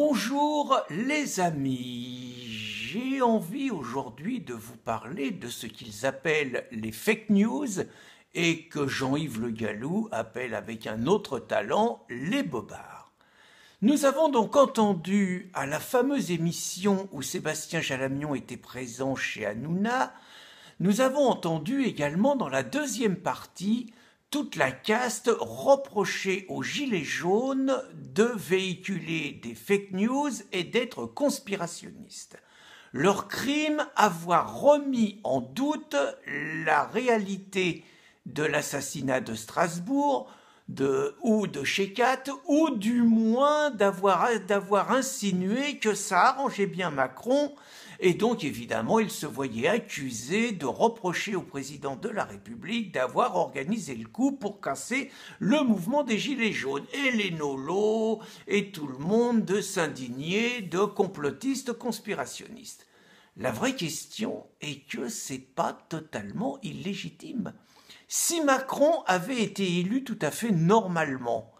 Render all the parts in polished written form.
Bonjour les amis, j'ai envie aujourd'hui de vous parler de ce qu'ils appellent les fake news et que Jean-Yves Le Gallou appelle avec un autre talent les bobards. Nous avons donc entendu à la fameuse émission où Sébastien Jalamion était présent chez Hanouna, nous avons entendu également dans la deuxième partie toute la caste reprochait aux Gilets jaunes de véhiculer des fake news et d'être conspirationnistes. Leur crime, avoir remis en doute la réalité de l'assassinat de Strasbourg ou de Shekat, ou du moins d'avoir insinué que ça arrangeait bien Macron. Et donc, évidemment, il se voyait accusé de reprocher au président de la République d'avoir organisé le coup pour casser le mouvement des Gilets jaunes. Et les nolos et tout le monde de s'indigner de complotistes conspirationnistes. La vraie question est que c'est pas totalement illégitime. Si Macron avait été élu tout à fait normalement,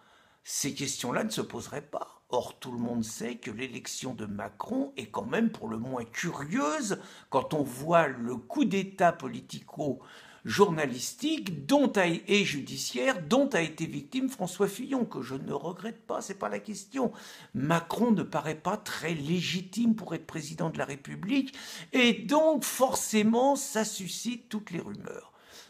ces questions-là ne se poseraient pas. Or, tout le monde sait que l'élection de Macron est quand même pour le moins curieuse quand on voit le coup d'État politico-journalistique et judiciaire dont a été victime François Fillon, que je ne regrette pas, c'est pas la question. Macron ne paraît pas très légitime pour être président de la République et donc forcément ça suscite toutes les rumeurs.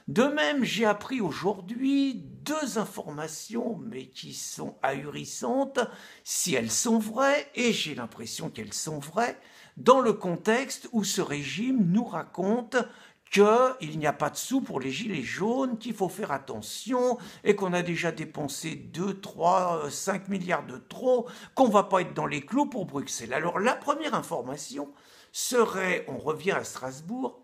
De même, j'ai appris aujourd'hui deux informations, mais qui sont ahurissantes, si elles sont vraies, et j'ai l'impression qu'elles sont vraies, dans le contexte où ce régime nous raconte qu'il n'y a pas de sous pour les gilets jaunes, qu'il faut faire attention, et qu'on a déjà dépensé 2, 3, 5 milliards de trop, qu'on ne va pas être dans les clous pour Bruxelles. Alors la première information serait, on revient à Strasbourg,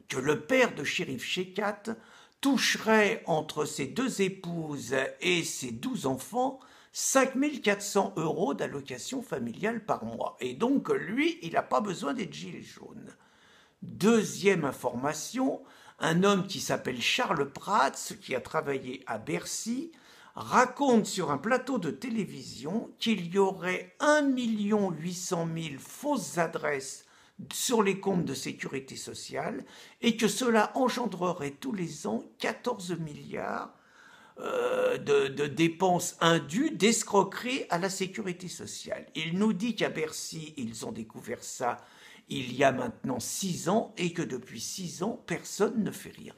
que le père de Chérif Shekat toucherait entre ses deux épouses et ses 12 enfants 5 400 € d'allocation familiale par mois. Et donc, lui, il n'a pas besoin d'être gilet jaune. Deuxième information, un homme qui s'appelle Charles Prats, qui a travaillé à Bercy, raconte sur un plateau de télévision qu'il y aurait 1 800 000 fausses adresses sur les comptes de sécurité sociale et que cela engendrerait tous les ans 14 milliards de dépenses indues, d'escroqueries à la sécurité sociale. Il nous dit qu'à Bercy, ils ont découvert ça il y a maintenant 6 ans et que depuis 6 ans, personne ne fait rien.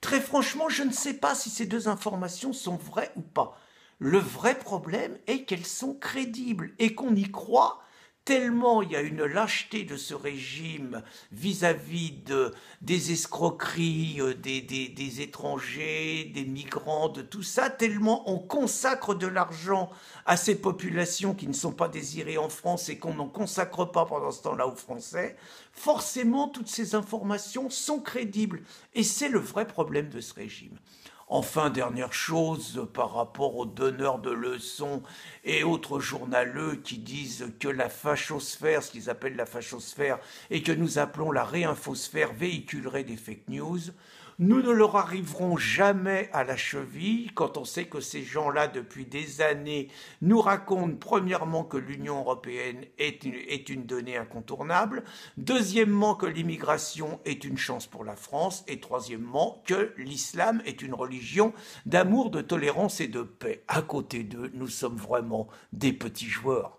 Très franchement, je ne sais pas si ces deux informations sont vraies ou pas. Le vrai problème est qu'elles sont crédibles et qu'on y croit tellement il y a une lâcheté de ce régime vis-à-vis des escroqueries, des étrangers, des migrants, de tout ça, tellement on consacre de l'argent à ces populations qui ne sont pas désirées en France et qu'on n'en consacre pas pendant ce temps-là aux Français, forcément toutes ces informations sont crédibles. Et c'est le vrai problème de ce régime. Enfin, dernière chose, par rapport aux donneurs de leçons et autres journaleux qui disent que la fachosphère, ce qu'ils appellent la fachosphère, et que nous appelons la réinfosphère, véhiculerait des fake news, nous ne leur arriverons jamais à la cheville quand on sait que ces gens-là, depuis des années, nous racontent premièrement que l'Union européenne est une donnée incontournable, deuxièmement que l'immigration est une chance pour la France, et troisièmement que l'islam est une religion d'amour, de tolérance et de paix. À côté d'eux, nous sommes vraiment des petits joueurs.